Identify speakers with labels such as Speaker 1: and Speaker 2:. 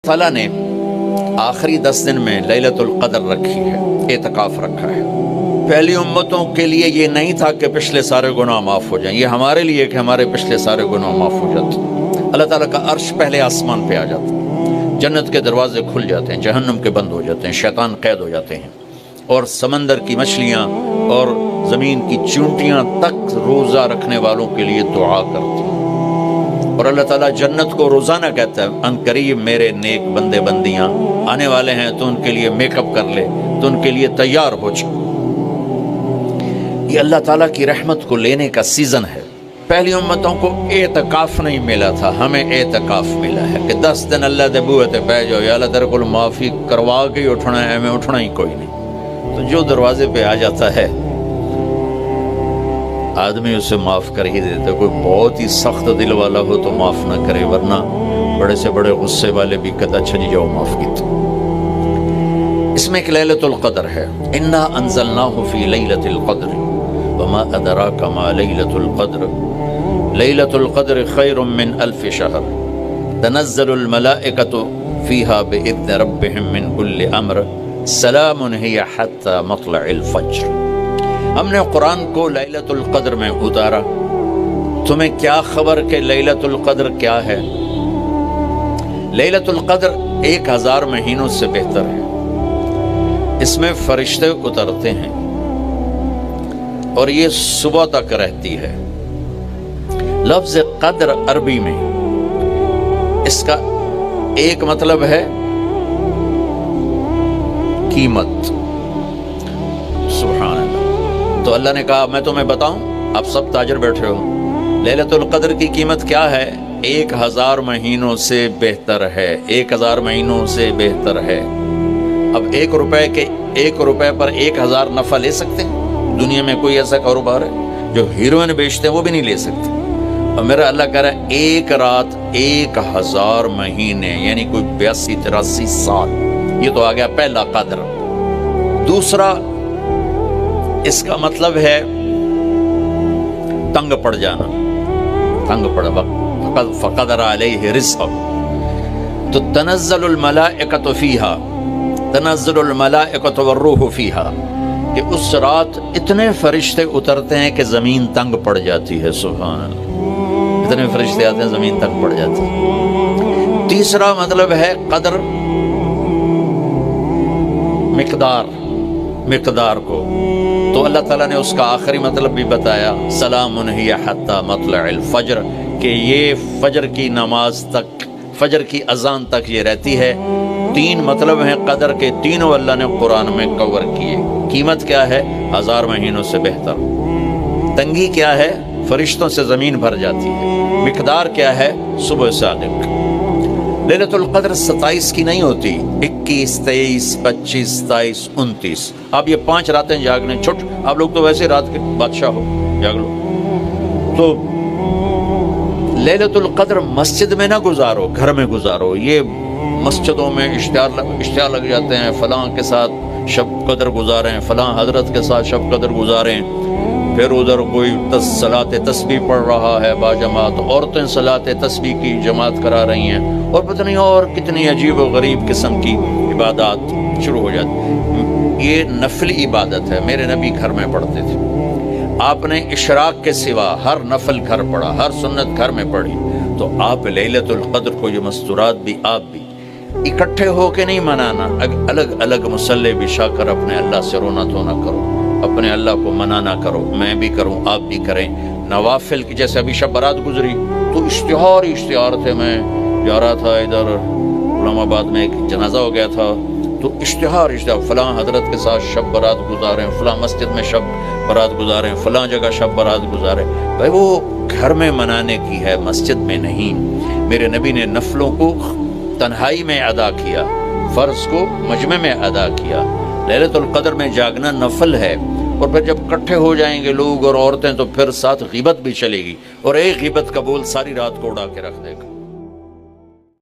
Speaker 1: تعالیٰ نے آخری 10 دن میں لیلۃ القدر رکھی ہے، اعتکاف رکھا ہے۔ پہلی امتوں کے لیے یہ نہیں تھا کہ پچھلے سارے گناہ معاف ہو جائیں، یہ ہمارے لیے کہ ہمارے پچھلے سارے گناہ معاف ہو جاتے۔ اللہ تعالیٰ کا عرش پہلے آسمان پہ آ جاتا ہے، جنت کے دروازے کھل جاتے ہیں، جہنم کے بند ہو جاتے ہیں، شیطان قید ہو جاتے ہیں، اور سمندر کی مچھلیاں اور زمین کی چونٹیاں تک روزہ رکھنے والوں کے لیے دعا کرتی ہیں۔ اور اللہ تعالیٰ جنت کو روزانہ کہتا ہے ان قریب میرے نیک بندے بندیاں آنے والے ہیں، تو ان کے لیے میک اپ کر لے، تو ان کے لیے تیار ہو جا۔ یہ اللہ تعالیٰ کی رحمت کو لینے کا سیزن ہے۔ پہلی امتوں کو اعتکاف نہیں ملا تھا، ہمیں اعتکاف ملا ہے کہ 10 دن اللہ دے بوئے تے پہ جاؤ، یا اللہ تیرے کو معافی کروا کے ہی اٹھنا ہے، ہمیں اٹھنا ہی کوئی نہیں۔ تو جو دروازے پہ آ جاتا ہے آدمی اسے معاف کر ہی دیتا ہے۔ کوئی بہت ہی سخت دل والا ہو تو معاف نہ کرے، ورنہ بڑے سے بڑے غصے والے بھی کہتا اچھا جی جاؤ معاف کیتا۔ اس میں ایک لیلۃ القدر ہے، انا انزلناہ فی لیلۃ القدر وما ادراک ما لیلۃ القدر لیلۃ القدر خیر من الف شہر تنزل الملائکۃ فیہا باذن ربہم من کل امر سلام ہی حتی مطلع الفجر۔ ہم نے قرآن کو لیلۃ القدر میں اتارا، تمہیں کیا خبر کہ لیلۃ القدر کیا ہے؟ لیلۃ القدر 1000 مہینوں سے بہتر ہے۔ اس میں فرشتے اترتے ہیں اور یہ صبح تک رہتی ہے۔ لفظ قدر عربی میں اس کا ایک مطلب ہے قیمت۔ سبحان اللہ۔ تو اللہ نے کہا میں تمہیں بتاؤں، آپ سب تاجر بیٹھے ہو، لیلۃ القدر کی قیمت کیا ہے؟ 1000 مہینوں سے بہتر ہے، 1000 مہینوں سے بہتر ہے۔ اب 1 روپے پر 1000 نفع لے سکتے ہیں؟ دنیا میں کوئی ایسا کاروبار ہے؟ جو ہیروئن بیچتے ہیں وہ بھی نہیں لے سکتے۔ اور میرا اللہ کہہ رہا ہے 1 رات 1000 مہینے، یعنی کوئی 82-83 سال۔ یہ تو آ گیا پہلا قدر۔ دوسرا اس کا مطلب ہے تنگ پڑ جانا، تنگ پڑ فقدر علیہ رزقہ۔ تو تنزل الملائکۃ فیہا، تنزل الملائکۃ والروح فیہا، کہ اس رات اتنے فرشتے اترتے ہیں کہ زمین تنگ پڑ جاتی ہے۔ سبحان اللہ، اتنے فرشتے آتے ہیں زمین تنگ پڑ جاتی ہے۔ تیسرا مطلب ہے قدر، مقدار کو، تو اللہ تعالیٰ نے اس کا آخری مطلب بھی بتایا، سلام ہی حتی مطلع الفجر، کہ یہ فجر کی نماز تک، فجر کی اذان تک یہ رہتی ہے۔ 3 مطلب ہیں قدر کے، تینوں اللہ نے قرآن میں کور کیے۔ قیمت کیا ہے؟ 1000 مہینوں سے بہتر۔ تنگی کیا ہے؟ فرشتوں سے زمین بھر جاتی ہے۔ مقدار کیا ہے؟ صبح صادق۔ لیلۃ القدر 27 کی نہیں ہوتی، 21، 23، 25، 27، 29۔ آپ یہ 5 راتیں جاگنے چھٹ، آپ لوگ تو ویسے رات کے بادشاہ ہو، جاگ لو۔ تو لیلۃ القدر مسجد میں نہ گزارو، گھر میں گزارو۔ یہ مسجدوں میں اشتہار لگ جاتے ہیں، فلاں کے ساتھ شب قدر گزاریں، فلاں حضرت کے ساتھ شب قدر گزاریں، پھر ادھر کوئی صلاۃ تسبیح پڑھ رہا ہے باجماعت، عورتیں صلاۃ تسبیح کی جماعت کرا رہی ہیں، اور پتہ نہیں اور کتنی عجیب و غریب قسم کی عبادات شروع ہو جاتی۔ یہ نفلی عبادت ہے، میرے نبی گھر میں پڑھتے تھے۔ آپ نے اشراق کے سوا ہر نفل گھر پڑھا، ہر سنت گھر میں پڑھی۔ تو آپ لیلۃ القدر کو یہ مستورات بھی آپ بھی اکٹھے ہو کے نہیں منانا، الگ الگ مصلی بچھا کر اپنے اللہ سے رونا دھونا کرو، اپنے اللہ کو منانا کرو، میں بھی کروں آپ بھی کریں۔ نوافل کی، جیسے ابھی شب برات گزری تو اشتہار تھے، میں جا رہا تھا ادھر علامہ آباد میں ایک جنازہ ہو گیا تھا، تو اشتہار فلاں حضرت کے ساتھ شب برات گزاریں، فلاں مسجد میں شب برات گزاریں، فلاں جگہ شب برات گزاریں۔ بھائی وہ گھر میں منانے کی ہے، مسجد میں نہیں۔ میرے نبی نے نفلوں کو تنہائی میں ادا کیا، فرض کو مجمع میں ادا کیا۔ لیلۃ القدر میں جاگنا نفل ہے، اور پھر جب اکٹھے ہو جائیں گے لوگ اور عورتیں تو پھر ساتھ غیبت بھی چلے گی، اور ایک غیبت کا بول ساری رات کو اڑا کے رکھ دے گا۔